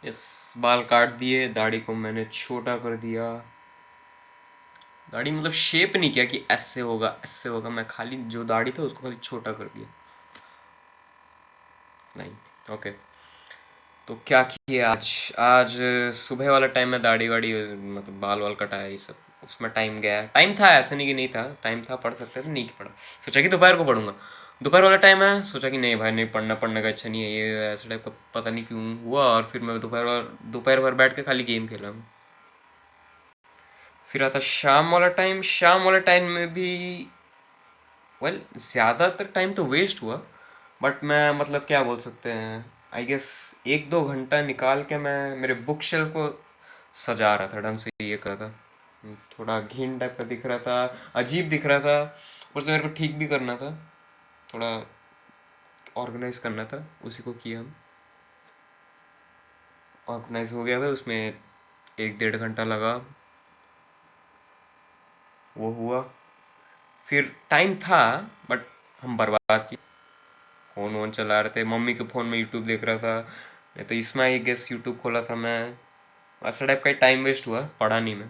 Yes, बाल काट दिए, दाढ़ी को मैंने छोटा कर दिया। दाढ़ी मतलब शेप नहीं किया कि ऐसे होगा, मैं खाली जो दाढ़ी था उसको खाली छोटा कर दिया। नहीं। ओके। तो क्या किया आज? आज सुबह वाला टाइम में दाढ़ी वाड़ी मतलब बाल वाल कटाया, ये सब उसमें टाइम गया। टाइम था, ऐसा नहीं कि नहीं था, टाइम था, पढ़ सकते थे, नहीं कि पढ़ा। सोचा कि दोपहर को पढ़ूंगा, दोपहर वाला टाइम है, सोचा कि नहीं भाई नहीं पढ़ना, पढ़ने का इच्छा नहीं है, ये ऐसा टाइप का पता नहीं क्यों हुआ। और फिर मैं दोपहर भर बैठ के खाली गेम खेला मैं। फिर आता शाम वाला टाइम में भी वेल ज़्यादातर टाइम तो वेस्ट हुआ, बट मैं मतलब क्या बोल सकते हैं, आई गेस एक दो घंटा निकाल के मैं मेरे बुक शेल्फ को सजा रहा था, ढंग से ये कर रहा था। थोड़ा घिन टाइप का दिख रहा था, अजीब दिख रहा था, उसे मेरे को ठीक भी करना था, थोड़ा ऑर्गेनाइज करना था, उसी को किया हम। ऑर्गेनाइज हो गया भाई, उसमें एक डेढ़ घंटा लगा, वो हुआ। फिर टाइम था बट हम बर्बाद किए, फ़ोन वोन चला रहे थे, मम्मी के फ़ोन में यूट्यूब देख रहा था, नहीं तो इसमें आई गेस यूट्यूब खोला था मैं। ऐसा टाइप का टाइम वेस्ट हुआ, पढ़ा नहीं मैं।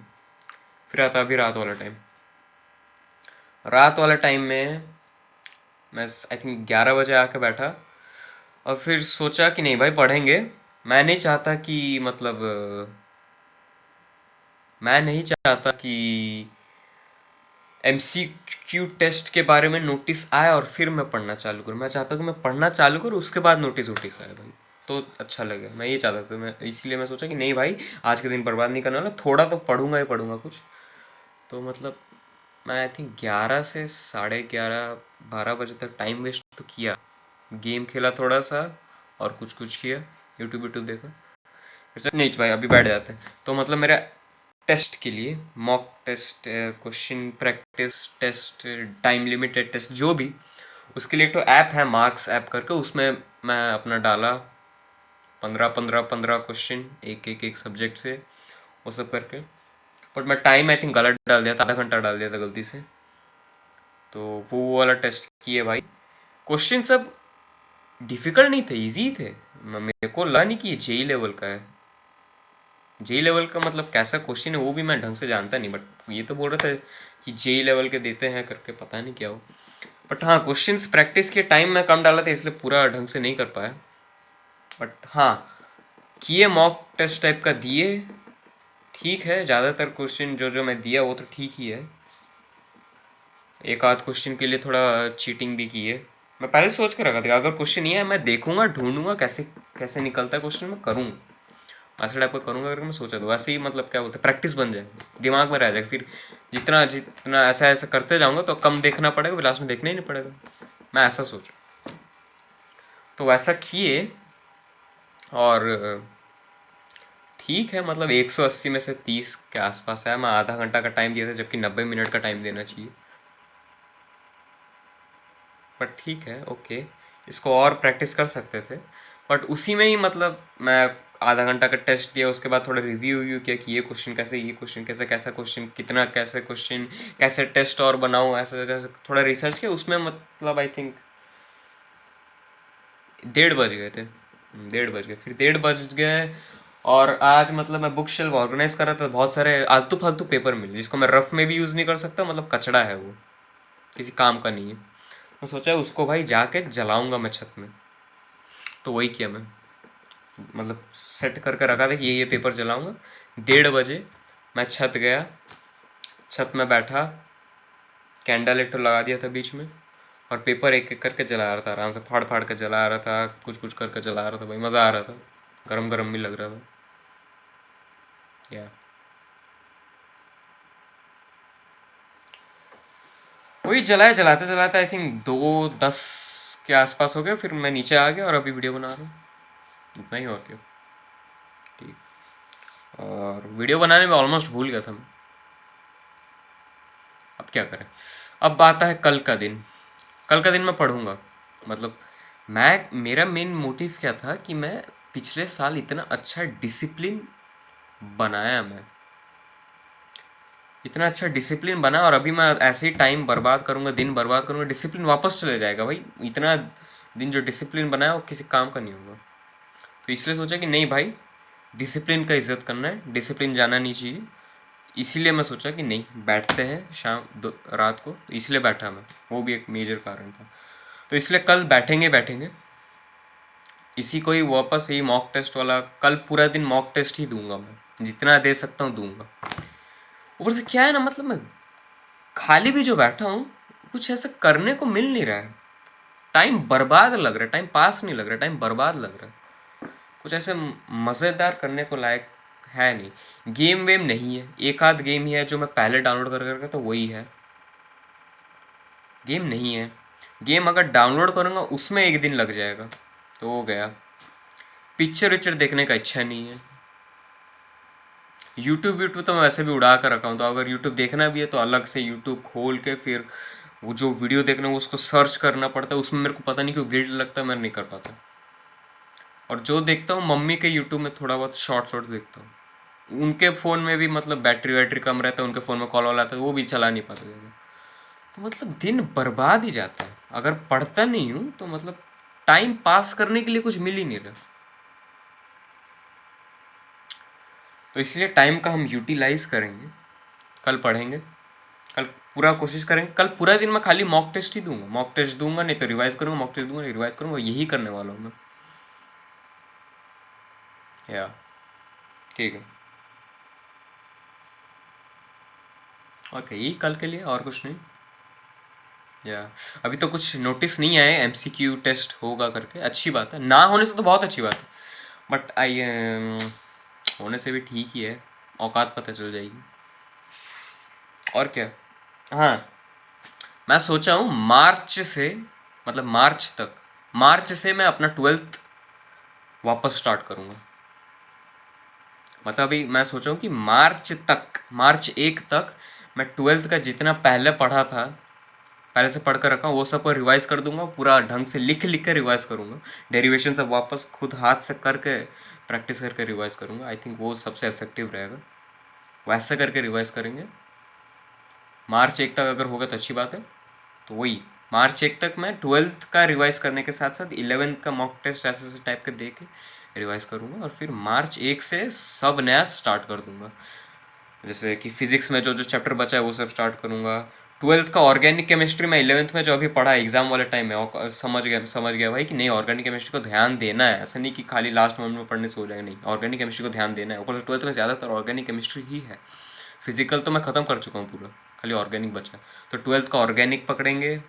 फिर आता अभी रात वाला टाइम। रात वाला टाइम में मैं आई थिंक 11 बजे आके बैठा, और फिर सोचा कि नहीं भाई पढ़ेंगे। मैं नहीं चाहता कि मतलब मैं नहीं चाहता कि एमसीक्यू टेस्ट के बारे में नोटिस आए और फिर मैं पढ़ना चालू करूँ। मैं चाहता हूँ कि मैं पढ़ना चालू करूँ, उसके बाद नोटिस वोटिस आए भाई, तो अच्छा लगे। मैं ये चाहता था, मैं इसीलिए मैं सोचा कि नहीं भाई आज के दिन बर्बाद नहीं करने वाला, थोड़ा तो पढ़ूंगा ही पढ़ूंगा कुछ। तो मतलब मैं आई थिंक 11 से 11:30 12 बजे तक टाइम वेस्ट तो किया। गेम खेला थोड़ा सा, और कुछ कुछ किया, यूट्यूब यूट्यूब देखा। फिर से नहीं भाई अभी बैठ जाते हैं, तो मतलब मेरा टेस्ट के लिए mock test, question practice test, time limited test, जो भी, उसके लिए तो ऐप है मार्क्स ऐप करके, उसमें मैं अपना डाला 15 क्वेश्चन, एक सब्जेक्ट से, वो सब करके। बट मैं टाइम आई थिंक गलत डाल दिया था, आधा घंटा डाल दिया था गलती से। तो वो वाला टेस्ट किए भाई। क्वेश्चन सब डिफिकल्ट नहीं थे, इजी थे। मेरे को लगा नहीं कि ये जेई लेवल का है। जेई लेवल का मतलब कैसा क्वेश्चन है वो भी मैं ढंग से जानता नहीं, बट ये तो बोल रहा था कि जेई लेवल के देते हैं करके, पता नहीं क्या हो। बट हाँ, क्वेश्चंस प्रैक्टिस के टाइम में कम डाला था, इसलिए पूरा ढंग से नहीं कर पाया। बट हाँ, किए मॉक टेस्ट टाइप का दिए, ठीक है। ज़्यादातर क्वेश्चन जो जो मैं दिया वो तो ठीक ही है। एक आध क्वेश्चन के लिए थोड़ा चीटिंग भी की है। मैं पहले सोच के रखा था अगर क्वेश्चन नहीं है मैं देखूंगा, ढूंढूंगा कैसे कैसे निकलता है क्वेश्चन, मैं करूँगा ऐसा टाइप का करूँगा करके मैं सोचा था। वैसे ही मतलब क्या बोलते हैं, प्रैक्टिस बन जाएगी, दिमाग में रह जाएगा। फिर जितना जितना ऐसा ऐसा करते जाऊँगा तो कम देखना पड़ेगा, फिर लास्ट में देखना ही नहीं पड़ेगा। मैं ऐसा सोचा, तो वैसा किए। और ठीक है, मतलब 180 में से 30 के आसपास है। मैं आधा घंटा का टाइम दिया था, जबकि 90 मिनट का टाइम देना चाहिए। बट ठीक है, ओके, इसको और प्रैक्टिस कर सकते थे। बट उसी में ही मतलब मैं आधा घंटा का टेस्ट दिया, उसके बाद थोड़ा रिव्यू व्यू किया कि ये क्वेश्चन कैसे, ये क्वेश्चन कैसे, कैसा क्वेश्चन कितना, कैसे क्वेश्चन, कैसे टेस्ट और बनाऊँ, ऐसे कैसे थोड़ा रिसर्च किया उसमें। मतलब आई थिंक 1:30 बज गए थे, 1:30 बज गए, फिर 1:30 बज गए। और आज मतलब मैं बुक शेल्फ ऑर्गेनाइज कर रहा था, बहुत सारे आलतू फालतू पेपर मिले जिसको मैं रफ में भी यूज़ नहीं कर सकता, मतलब कचड़ा है वो, किसी काम का नहीं है। मैं सोचा उसको भाई जाके जलाऊंगा मैं छत में। तो वही किया मैं, मतलब सेट करके रखा था कि ये पेपर जलाऊंगा। 1:30 बजे मैं छत गया, छत में बैठा, कैंडल एक तो लगा दिया था बीच में, और पेपर एक एक करके जला रहा था, आराम से फाड़ फाड़ के जला रहा था, कुछ कुछ करके जला रहा था भाई, मज़ा आ रहा था, गरम गरम भी लग रहा था या। वही जलाए, जलाते जलाते आई थिंक 2:10 के आसपास हो गया, फिर मैं नीचे आ गया और अभी वीडियो बना रहा हूँ, इतना ही। और क्या, ठीक। और वीडियो बनाने में ऑलमोस्ट भूल गया था मैं, अब क्या करें। अब आता है कल का दिन। कल का दिन मैं पढ़ूंगा, मतलब मैं, मेरा मेन मोटिव क्या था कि मैं पिछले साल इतना अच्छा डिसिप्लिन बनाया, मैं इतना अच्छा डिसिप्लिन बना, और अभी मैं ऐसे ही टाइम बर्बाद करूंगा, दिन बर्बाद करूंगा, डिसिप्लिन वापस चले जाएगा भाई। इतना दिन जो डिसिप्लिन बनाया वो किसी काम का नहीं होगा। तो इसलिए सोचा कि नहीं भाई, डिसिप्लिन का इज्जत करना है, डिसिप्लिन जाना नहीं चाहिए। इसीलिए मैं सोचा कि नहीं, बैठते हैं रात को, तो इसलिए बैठा मैं, वो भी एक मेजर कारण था। तो इसलिए कल बैठेंगे, इसी को ही वापस यही मॉक टेस्ट वाला, कल पूरा दिन मॉक टेस्ट ही दूंगा मैं, जितना दे सकता हूँ दूंगा। ऊपर से क्या है ना, मतलब मैं खाली भी जो बैठा हूँ, कुछ ऐसा करने को मिल नहीं रहा है, टाइम बर्बाद लग रहा है, टाइम पास नहीं लग रहा है, टाइम बर्बाद लग रहा है। कुछ ऐसे मज़ेदार करने को लायक है नहीं। गेम वेम नहीं है, एक आध गेम ही है जो मैं पहले डाउनलोड कर करके, तो वही है, गेम नहीं है। गेम अगर डाउनलोड करूँगा उसमें एक दिन लग जाएगा, तो हो गया। पिक्चर विक्चर देखने का इच्छा नहीं है। यूट्यूब तो मैं वैसे भी उड़ा कर रखा हूँ, तो अगर यूट्यूब देखना भी है तो अलग से यूट्यूब खोल के फिर वो जो वीडियो देखना है उसको सर्च करना पड़ता है, उसमें मेरे को पता नहीं क्यों गिल्ट लगता है, मैं नहीं कर पाता। और जो देखता हूँ मम्मी के यूट्यूब में थोड़ा बहुत शॉर्ट्स देखता हूँ, उनके फ़ोन में भी मतलब बैटरी वैटरी कम रहता है, उनके फ़ोन में कॉल वाला आता है, वो भी चला नहीं पाता ज़्यादा। तो मतलब दिन बर्बाद ही जाता है। अगर पढ़ता नहीं हूँ तो मतलब टाइम पास करने के लिए कुछ मिल ही नहीं रहा। तो इसलिए टाइम का हम यूटिलाइज करेंगे, कल पढ़ेंगे, कल पूरा कोशिश करेंगे, कल पूरा दिन मैं खाली मॉक टेस्ट ही दूंगा, मॉक टेस्ट दूंगा, नहीं तो रिवाइज करूंगा, मॉक टेस्ट दूंगा, रिवाइज करूंगा, यही करने वाला हूँ मैं। या ठीक है, ओके, यही कल के लिए, और कुछ नहीं। या अभी तो कुछ नोटिस नहीं आए एमसीक्यू टेस्ट होगा करके, अच्छी बात है, ना होने से तो बहुत अच्छी बात है, बट होने से भी ठीक ही है, औकात पता चल जाएगी। और क्या। हाँ, मैं सोचा हूँ मार्च से, मतलब मार्च से मैं अपना 12th वापस स्टार्ट करूँगा। मतलब अभी मैं सोचा हूँ कि मार्च 1 तक मैं 12th का जितना पहले पढ़ा था, पहले से पढ़ कर रखा हूँ, वो सब को रिवाइज कर दूंगा, पूरा ढंग से लिख के रिवाइज करूँगा, डेरिवेशन सब वापस खुद हाथ से करके प्रैक्टिस करके रिवाइज करूँगा। आई थिंक वो सबसे इफेक्टिव रहेगा, वैसे करके रिवाइज करेंगे। मार्च 1 तक अगर होगा तो अच्छी बात है। तो वही मार्च 1 तक मैं 12th का रिवाइज करने के साथ साथ 11th का मॉक टेस्ट ऐसे टाइप के दे के रिवाइज करूँगा, और फिर मार्च 1 से सब नया स्टार्ट कर दूँगा। जैसे कि फिजिक्स में जो जो चैप्टर बचा है वो सब स्टार्ट करूँगा। 12th का ऑर्गेनिक केमिस्ट्री में 11th में जो अभी पढ़ा है एग्जाम वाले टाइम में, और समझ गया भाई कि नहीं, ऑर्गेनिक केमिस्ट्री को ध्यान देना है, ऐसा नहीं कि खाली लास्ट मोमेंट में पढ़ने से हो जाएगा, नहीं, ऑर्गेनिक केमिस्ट्री को ध्यान देना है। ऊपर से 12th में ज़्यादातर ऑर्गेनिक केमिस्ट्री ही है, फिजिकल तो मैं ख़त्म कर चुका हूँ पूरा, खाली ऑर्गेनिक बचा है। तो 12th का ऑर्गेनिक पकड़ेंगे।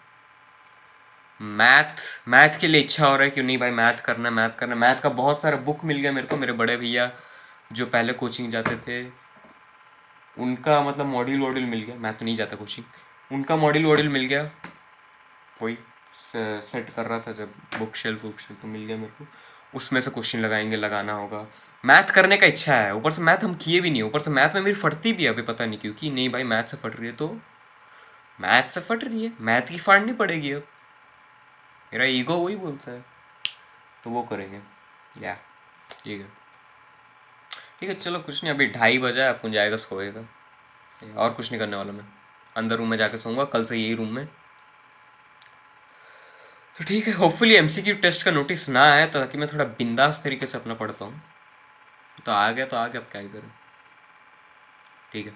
मैथ के लिए इच्छा हो रहा है कि नहीं भाई, मैथ का बहुत सारा बुक मिल गया मेरे को, मेरे बड़े भैया जो पहले कोचिंग जाते थे उनका मतलब मॉड्यूल मिल गया, मैं तो नहीं जाता कोचिंग, उनका मॉड्यूल मिल गया, वही सेट कर रहा था जब बुक शेल्फ तो मिल गया मेरे को, उसमें से क्वेश्चन लगाना होगा। मैथ करने का इच्छा है, ऊपर से मैथ हम किए भी नहीं, ऊपर से मैथ में मेरी फटती भी है अभी, पता नहीं क्यों कि नहीं भाई मैथ से फट रही है, तो मैथ से फट रही है, मैथ की फाड़नी पड़ेगी अब, मेरा ईगो वही बोलता है, तो वो करेंगे। या ठीक है, ठीक है, चलो कुछ नहीं, अभी 2:30 बजा है, अपन जाएगा सोएगा, और कुछ नहीं करने वाला मैं, अंदर रूम में जाके सोऊंगा कल से यही रूम में। तो ठीक है, होपफुली एमसीक्यू टेस्ट का नोटिस ना आए, ताकि मैं थोड़ा बिंदास तरीके से अपना पढ़ पाऊँ। तो आ गया, अब क्या ही करूँ। ठीक है।